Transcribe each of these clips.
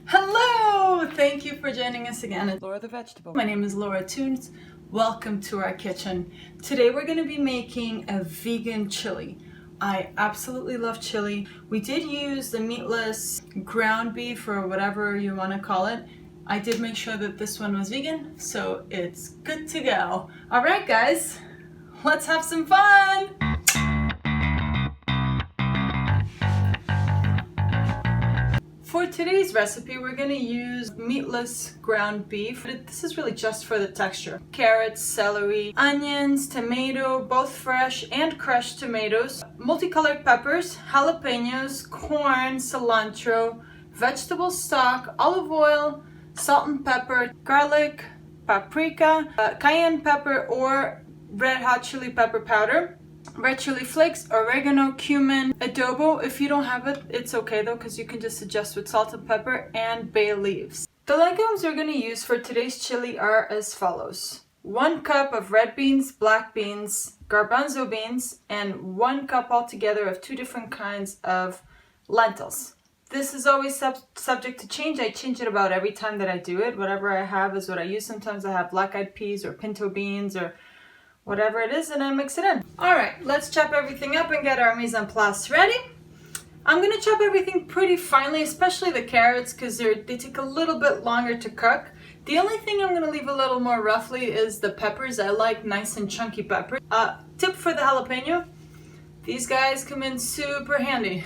Hello! Thank you for joining us again at Laura the Vegetable. My name is Laura Toons. Welcome to our kitchen. Today we're going to be making a vegan chili. I absolutely love chili. We did use the meatless ground beef or whatever you want to call it. I did make sure that this one was vegan, so it's good to go. Alright guys, let's have some fun! For today's recipe, we're going to use meatless ground beef. This is really just for the texture. Carrots, celery, onions, tomato, both fresh and crushed tomatoes, multicolored peppers, jalapenos, corn, cilantro, vegetable stock, olive oil, salt and pepper, garlic, paprika, cayenne pepper or red hot chili pepper powder, red chili flakes, oregano, cumin, adobo. If you don't have it, it's okay though, because you can just adjust with salt and pepper, and bay leaves. The legumes we're going to use for today's chili are as follows. 1 cup of red beans, black beans, garbanzo beans, and 1 cup altogether of 2 different kinds of lentils. This is always subject to change. I change it about every time that I do it. Whatever I have is what I use. Sometimes I have black-eyed peas or pinto beans or whatever it is, and I mix it in. Alright, let's chop everything up and get our mise en place ready. I'm going to chop everything pretty finely, especially the carrots, because they take a little bit longer to cook. The only thing I'm going to leave a little more roughly is the peppers. I like nice and chunky peppers. Tip for the jalapeno, these guys come in super handy.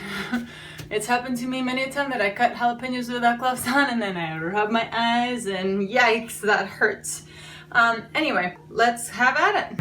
It's happened to me many a time that I cut jalapenos without gloves on and then I rub my eyes and yikes, that hurts. Anyway, let's have at it.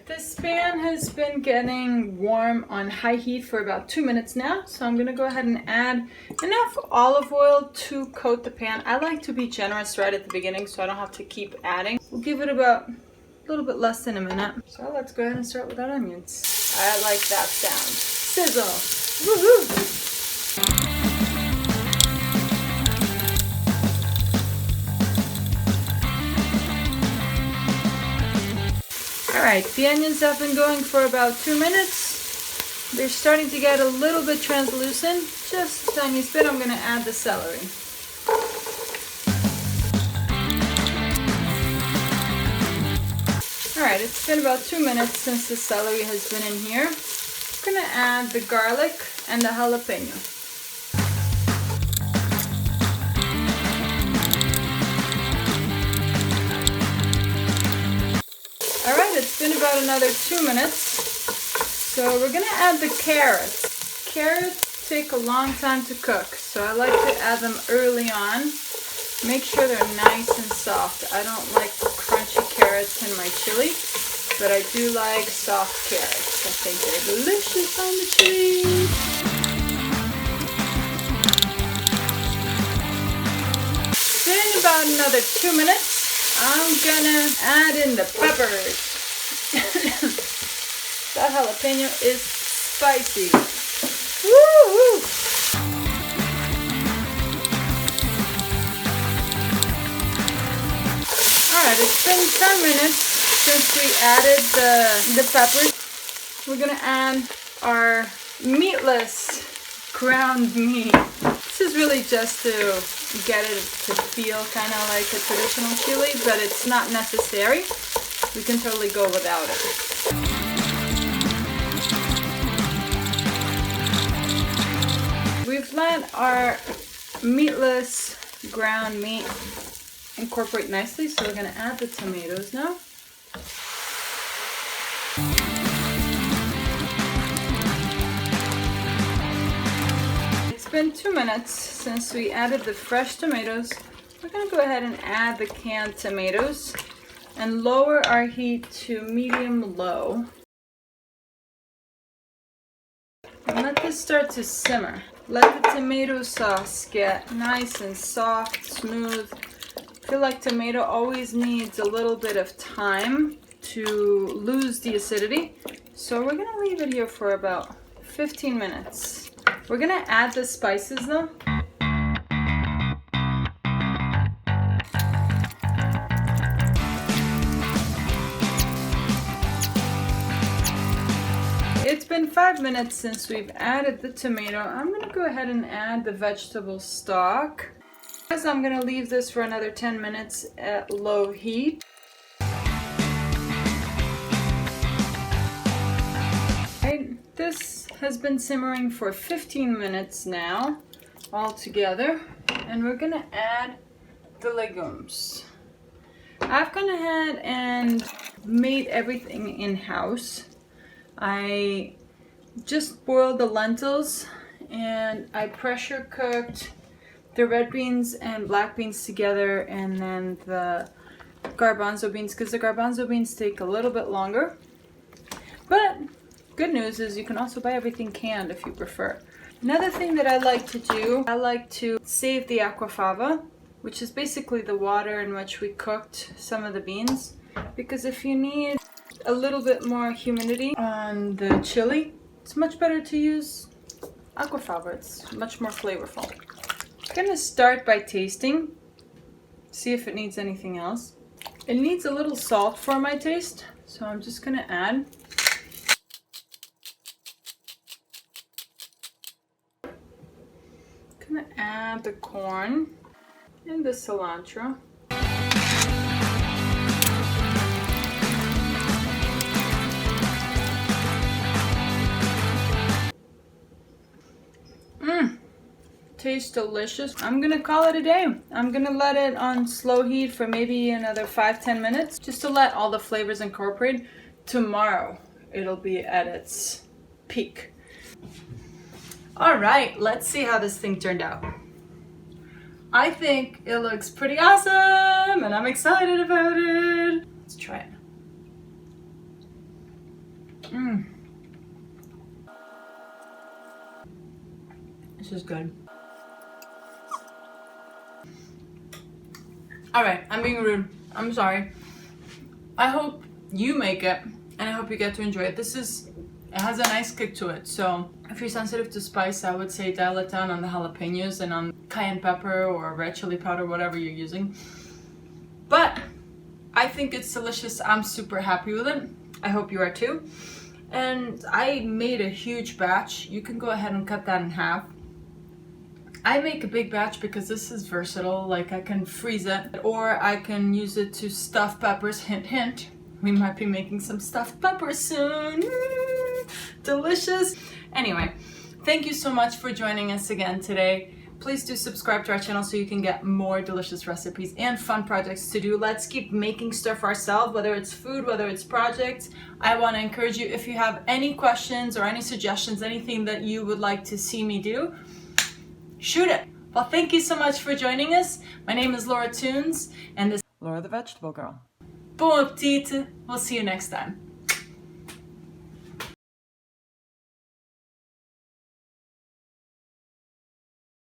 This pan has been getting warm on high heat for about 2 minutes now, so I'm going to go ahead and add enough olive oil to coat the pan. I like to be generous right at the beginning so I don't have to keep adding. We'll give it about a little bit less than a minute. So let's go ahead and start with our onions. I like that sound. Sizzle! Woohoo! Alright, the onions have been going for about 2 minutes. They're starting to get a little bit translucent. Just a tiny bit. I'm going to add the celery. Alright, it's been about 2 minutes since the celery has been in here. I'm going to add the garlic and the jalapeno. Alright, it's been about another 2 minutes. So we're going to add the carrots. Carrots take a long time to cook, so I like to add them early on. Make sure they're nice and soft. I don't like crunchy carrots in my chili, but I do like soft carrots. I think they're delicious on the chili. It's been about another 2 minutes. I'm gonna add in the peppers. That jalapeno is spicy. Woo-hoo! Alright, it's been 10 minutes since we added the peppers. We're gonna add our meatless ground meat. This is really just to get it to feel kind of like a traditional chili, but it's not necessary. We can totally go without it. We've let our meatless ground meat incorporate nicely, so we're going to add the tomatoes now. It's been 2 minutes since we added the fresh tomatoes. We're gonna go ahead and add the canned tomatoes and lower our heat to medium-low. And let this start to simmer. Let the tomato sauce get nice and soft, smooth. I feel like tomato always needs a little bit of time to lose the acidity. So we're gonna leave it here for about 15 minutes. We're gonna add the spices though. It's been 5 minutes since we've added the tomato. I'm gonna go ahead and add the vegetable stock. Because I'm gonna leave this for another 10 minutes at low heat. Right, this has been simmering for 15 minutes now, all together. And we're gonna add the legumes. I've gone ahead and made everything in-house. I just boiled the lentils and I pressure cooked the red beans and black beans together, and then the garbanzo beans, because the garbanzo beans take a little bit longer. But good news is you can also buy everything canned if you prefer. Another thing that I like to do, I like to save the aquafaba, which is basically the water in which we cooked some of the beans, because if you need a little bit more humidity on the chili, it's much better to use aquafaba. It's much more flavorful. I'm gonna start by tasting, see if it needs anything else. It needs a little salt for my taste, so I'm just gonna add. Gonna add the corn and the cilantro. Tastes delicious. I'm gonna call it a day. I'm gonna let it on slow heat for maybe another 5-10 minutes just to let all the flavors incorporate. Tomorrow it'll be at its peak. All right, let's see how this thing turned out. I think it looks pretty awesome and I'm excited about it. Let's try it. This is good. Alright, I'm being rude. I'm sorry. I hope you make it and I hope you get to enjoy it. It has a nice kick to it, so if you're sensitive to spice, I would say dial it down on the jalapenos and on cayenne pepper or red chili powder, whatever you're using. But I think it's delicious. I'm super happy with it. I hope you are too. And I made a huge batch. You can go ahead and cut that in half. I make a big batch because this is versatile. Like, I can freeze it or I can use it to stuff peppers. Hint, hint. We might be making some stuffed peppers soon. Delicious. Anyway, thank you so much for joining us again today. Please do subscribe to our channel so you can get more delicious recipes and fun projects to do. Let's keep making stuff ourselves, whether it's food, whether it's projects. I want to encourage you, if you have any questions or any suggestions, anything that you would like to see me do, shoot it. Well, thank you so much for joining us. My name is Laura Toons, and this is Laura the Vegetable Girl. Bon appetit. We'll see you next time.